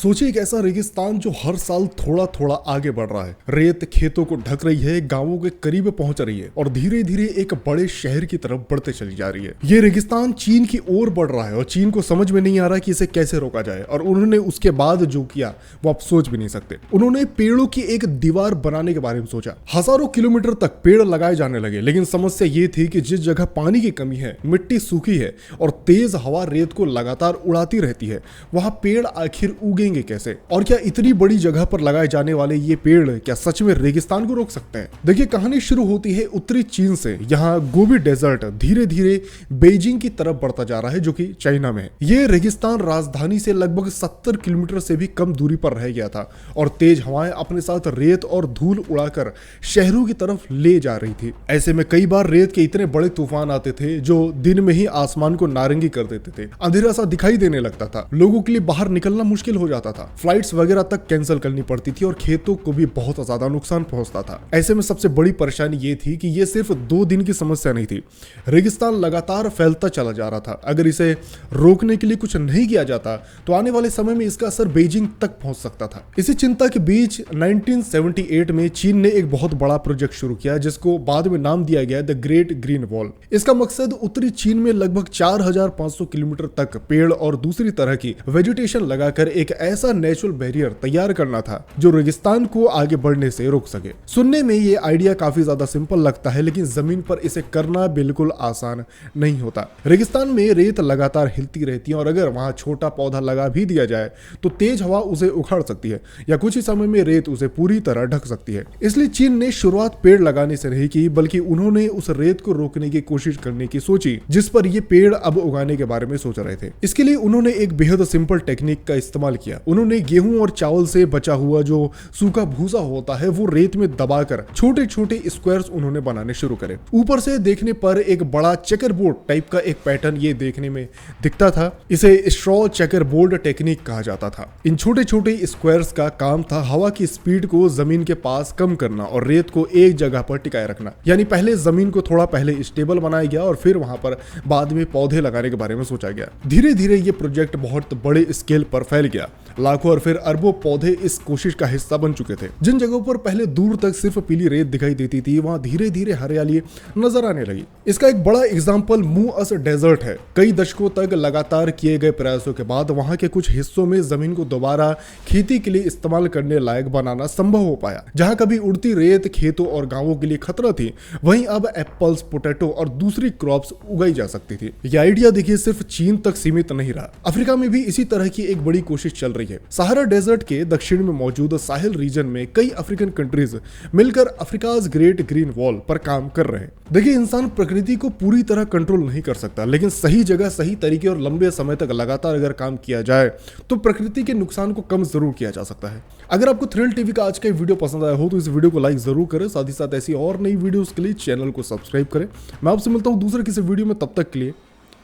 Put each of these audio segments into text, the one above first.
सोचिए एक ऐसा रेगिस्तान जो हर साल थोड़ा थोड़ा आगे बढ़ रहा है। रेत खेतों को ढक रही है, गांवों के करीब पहुंच रही है और धीरे धीरे एक बड़े शहर की तरफ बढ़ते चली जा रही है। ये रेगिस्तान चीन की ओर बढ़ रहा है और चीन को समझ में नहीं आ रहा कि इसे कैसे रोका जाए, और उन्होंने उसके बाद जो किया वो आप सोच भी नहीं सकते। उन्होंने पेड़ों की एक दीवार बनाने के बारे में सोचा। हजारों किलोमीटर तक पेड़ लगाए जाने लगे, लेकिन समस्या ये थी कि जिस जगह पानी की कमी है, मिट्टी सूखी है और तेज हवा रेत को लगातार उड़ाती रहती है, वहां पेड़ आखिर उगेंगे कैसे? और क्या इतनी बड़ी जगह पर लगाए जाने वाले ये पेड़ क्या सच में रेगिस्तान को रोक सकते हैं? देखिए, कहानी शुरू होती है उत्तरी चीन से। यहाँ गोबी डेजर्ट धीरे धीरे बीजिंग की तरफ बढ़ता जा रहा है, जो कि चाइना में है। ये रेगिस्तान राजधानी से लगभग 70 किलोमीटर से भी कम दूरी पर रह गया था और तेज हवाएं अपने साथ रेत और धूल उड़ाकर शहरों की तरफ ले जा रही थी। ऐसे में कई बार रेत के इतने बड़े तूफान आते थे जो दिन में ही आसमान को नारंगी कर देते थे। अंधेरा सा दिखाई देने लगता था, लोगों के लिए बाहर निकलना मुश्किल हो जाता था, फ्लाइट्स वगैरह तक कैंसिल करनी पड़ती थी और खेतों को भी बहुत ज्यादा नुकसान पहुंचता था। ऐसे में सबसे बड़ी परेशानी ये थी कि ये सिर्फ 2 दिन की समस्या नहीं थी। रेगिस्तान लगातार फैलता चला जा रहा था। अगर इसे रोकने के लिए कुछ नहीं किया जाता तो आने वाले समय में इसका असर बीजिंग तक पहुंच सकता था। इसी चिंता के बीच 1978 में चीन ने एक बहुत बड़ा प्रोजेक्ट शुरू किया, जिसको बाद में नाम दिया गया द ग्रेट ग्रीन वॉल। इसका मकसद उत्तरी चीन में लगभग 4500 किलोमीटर तक पेड़ और दूसरी तरह की वेजिटेशन लगाकर एक ऐसा नेचुरल बैरियर तैयार करना था जो रेगिस्तान को आगे बढ़ने से रोक सके। सुनने में ये आइडिया काफी ज्यादा सिंपल लगता है, लेकिन जमीन पर इसे करना बिल्कुल आसान नहीं होता। रेगिस्तान में रेत लगातार हिलती रहती है और अगर वहां छोटा पौधा लगा भी दिया जाए तो तेज हवा उसे उखाड़ सकती है या कुछ ही समय में रेत उसे पूरी तरह ढक सकती है। इसलिए चीन ने शुरुआत पेड़ लगाने से नहीं की, बल्कि उन्होंने उस रेत को रोकने की कोशिश करने की सोची जिस पर ये पेड़ अब उगाने के बारे में सोच रहे थे। इसके लिए उन्होंने एक बेहद सिंपल टेक्निक का इस्तेमाल किया। उन्होंने गेहूं और चावल से बचा हुआ जो सूखा भूसा होता है वो रेत में दबाकर छोटे छोटे स्क्वायर्स उन्होंने बनाने शुरू करे। ऊपर से देखने पर एक बड़ा चेकर बोर्ड टाइप का एक पैटर्न ये देखने में दिखता था। इसे स्ट्रॉ चेकर बोर्ड टेक्निक कहा जाता था। इन छोटे छोटे स्क्वायर्स का काम था हवा की स्पीड को जमीन के पास कम करना और रेत को एक जगह पर टिकाए रखना। यानी पहले जमीन को थोड़ा पहले स्टेबल बनाया गया और फिर वहां पर बाद में पौधे लगाने के बारे में सोचा गया। धीरे धीरे ये प्रोजेक्ट बहुत बड़े स्केल पर फैल गया। लाखों और फिर अरबों पौधे इस कोशिश का हिस्सा बन चुके थे। जिन जगहों पर पहले दूर तक सिर्फ पीली रेत दिखाई देती थी, वहां धीरे धीरे हरियाली नजर आने लगी। इसका एक बड़ा एग्जांपल मुअस डेजर्ट है। कई दशकों तक लगातार किए गए प्रयासों के बाद वहां के कुछ हिस्सों में जमीन को दोबारा खेती के लिए इस्तेमाल करने लायक बनाना संभव हो पाया। जहां कभी उड़ती रेत खेतों और गांवों के लिए खतरा थी, वहीं अब एप्पल्स, पोटैटो और दूसरी क्रॉप्स उगाई जा सकती थी। यह आइडिया देखिए सिर्फ चीन तक सीमित नहीं रहा। अफ्रीका में भी इसी तरह की एक बड़ी कोशिश चल रही है। सहारा डेजर्ट के दक्षिण में मौजूद साहिल रीजन में कई अफ्रीकन कंट्रीज मिलकर अफ्रीकाज ग्रेट ग्रीन वॉल पर काम कर रहे हैं। देखिए, इंसान प्रकृति को पूरी तरह कंट्रोल नहीं कर सकता, लेकिन सही जगह, सही तरीके और लंबे समय तक लगातार अगर काम किया जाए तो प्रकृति के नुकसान को कम जरूर किया जा सकता है। अगर आपको थ्रिल टीवी का आज का वीडियो पसंद आया हो तो इस वीडियो को लाइक जरूर करें। साथ ही साथ ऐसी और नई वीडियोस के लिए चैनल को सब्सक्राइब करें। मैं आपसे मिलता हूं दूसरे किसी वीडियो में, तब तक के लिए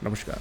नमस्कार।